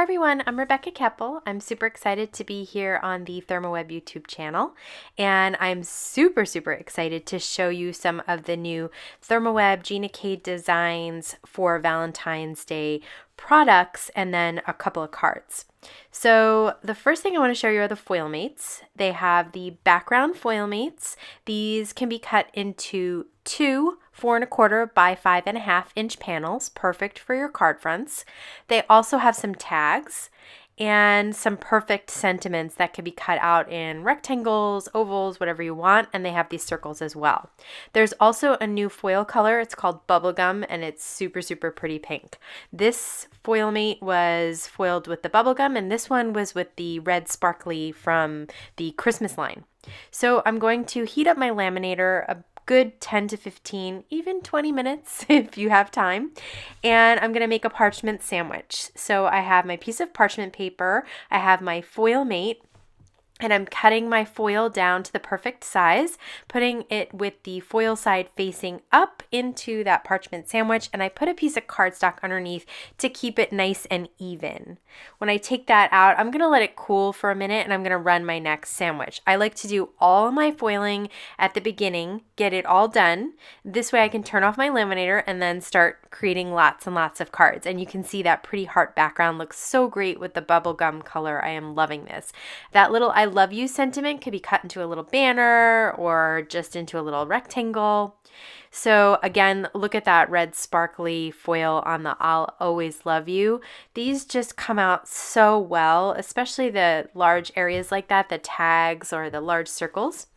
Hi everyone, I'm Rebecca Keppel. I'm super excited to be here on the Thermoweb YouTube channel, and I'm super excited to show you some of the new Thermoweb Gina K designs for Valentine's Day products and then a couple of cards. So the first thing I want to show you are the Foilmates. They have the background Foilmates. These can be cut into two 4 1/4 by 5 1/2 inch panels, perfect for your card fronts. They also have some tags and some perfect sentiments that can be cut out in rectangles, ovals, whatever you want, and they have these circles as well. There's also a new foil color. It's called Bubblegum, and it's super pretty pink. This Foilmate was foiled with the Bubblegum, and this one was with the red sparkly from the Christmas line. So I'm going to heat up my laminator a good 10 to 15, even 20 minutes if you have time. And I'm going to make a parchment sandwich. So I have my piece of parchment paper, I have my Foilmate, and I'm cutting my foil down to the perfect size, putting it with the foil side facing up into that parchment sandwich, and I put a piece of cardstock underneath to keep it nice and even. When I take that out, I'm going to let it cool for a minute and I'm going to run my next sandwich. I like to do all of my foiling at the beginning, get it all done. This way I can turn off my laminator and then start creating lots and lots of cards. And you can see that pretty heart background looks so great with the bubblegum color. I am loving this. That little I love you sentiment could be cut into a little banner or just into a little rectangle. So again, look at that red sparkly foil on the I'll always love you. These just come out so well, especially the large areas like that, the tags or the large circles.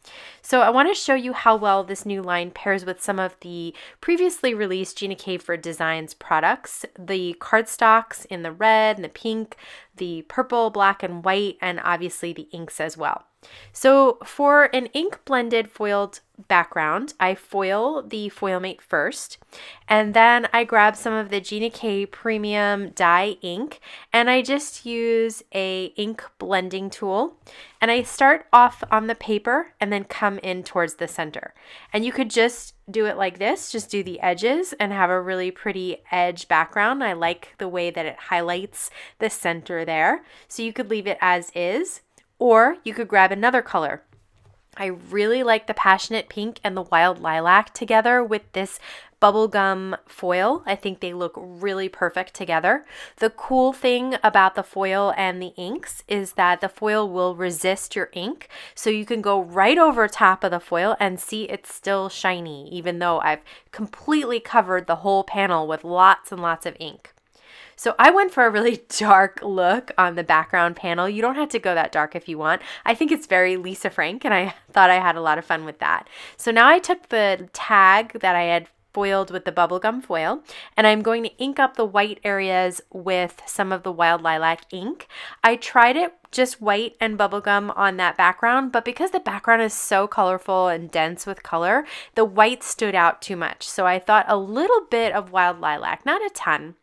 So I want to show you how well this new line pairs with some of the previously released Gina K for Designs products. The cardstocks in the red and the pink, the purple, black, and white, and obviously the inks as well. So for an ink blended foiled background, I foil the Foilmate first, and then I grab some of the Gina K Premium Dye ink, and I just use a ink blending tool, and I start off on the paper and then come in towards the center. And you could just do it like this, just do the edges and have a really pretty edge background. I like the way that it highlights the center there. So you could leave it as is, or you could grab another color. I really like the passionate pink and the wild lilac together with this bubblegum foil. I think they look really perfect together. The cool thing about the foil and the inks is that the foil will resist your ink, so you can go right over top of the foil and see it's still shiny, even though I've completely covered the whole panel with lots and lots of ink. So I went for a really dark look on the background panel. You don't have to go that dark if you want. I think it's very Lisa Frank, and I thought I had a lot of fun with that. So now I took the tag that I had foiled with the bubblegum foil, and I'm going to ink up the white areas with some of the wild lilac ink. I tried it just white and bubblegum on that background, but because the background is so colorful and dense with color, the white stood out too much. So I thought a little bit of wild lilac, not a ton.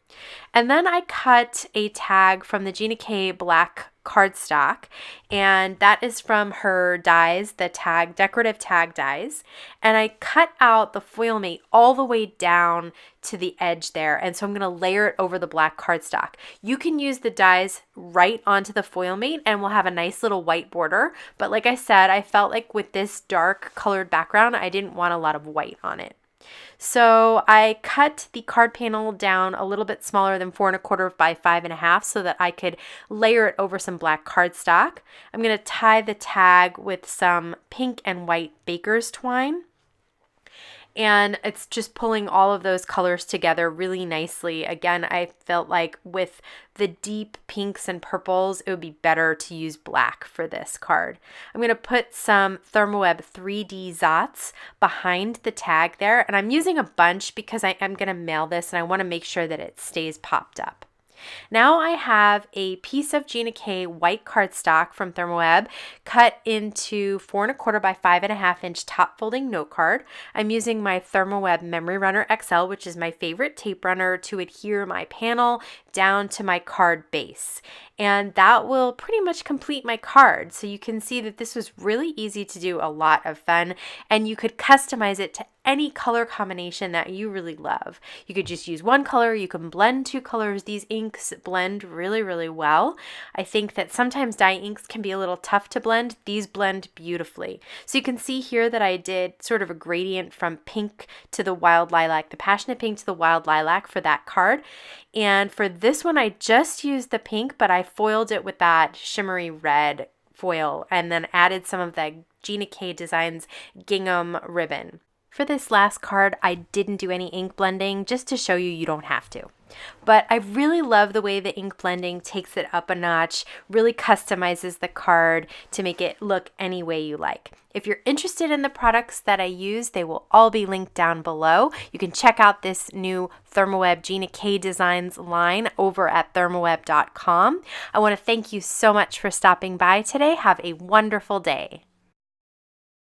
And then I cut a tag from the Gina K black cardstock, and that is from her dies, the tag decorative tag dies, and I cut out the Foilmate all the way down to the edge there, and so I'm going to layer it over the black cardstock. You can use the dies right onto the Foilmate and we'll have a nice little white border, but like I said, I felt like with this dark colored background I didn't want a lot of white on it. So I cut the card panel down a little bit smaller than 4 1/4 by 5 1/2 so that I could layer it over some black cardstock. I'm going to tie the tag with some pink and white baker's twine. And it's just pulling all of those colors together really nicely. Again, I felt like with the deep pinks and purples, it would be better to use black for this card. I'm going to put some Thermoweb 3D Zots behind the tag there, and I'm using a bunch because I am going to mail this and I want to make sure that it stays popped up. Now I have a piece of Gina K white cardstock from Thermoweb cut into 4 1/4 by 5 1/2 inch top folding note card. I'm using my Thermoweb Memory Runner XL, which is my favorite tape runner, to adhere my panel down to my card base. And that will pretty much complete my card. So you can see that this was really easy to do, a lot of fun, and you could customize it to any color combination that you really love. You could just use one color, you can blend two colors. These inks blend really, really well. I think that sometimes dye inks can be a little tough to blend. These blend beautifully. So you can see here that I did sort of a gradient from pink to the wild lilac, the passionate pink to the wild lilac for that card. And for this one, I just used the pink, but I foiled it with that shimmery red foil and then added some of the Gina K Designs gingham ribbon. For this last card, I didn't do any ink blending just to show you don't have to. But I really love the way the ink blending takes it up a notch, really customizes the card to make it look any way you like. If you're interested in the products that I use, they will all be linked down below. You can check out this new Thermoweb Gina K Designs line over at thermoweb.com. I want to thank you so much for stopping by today. Have a wonderful day.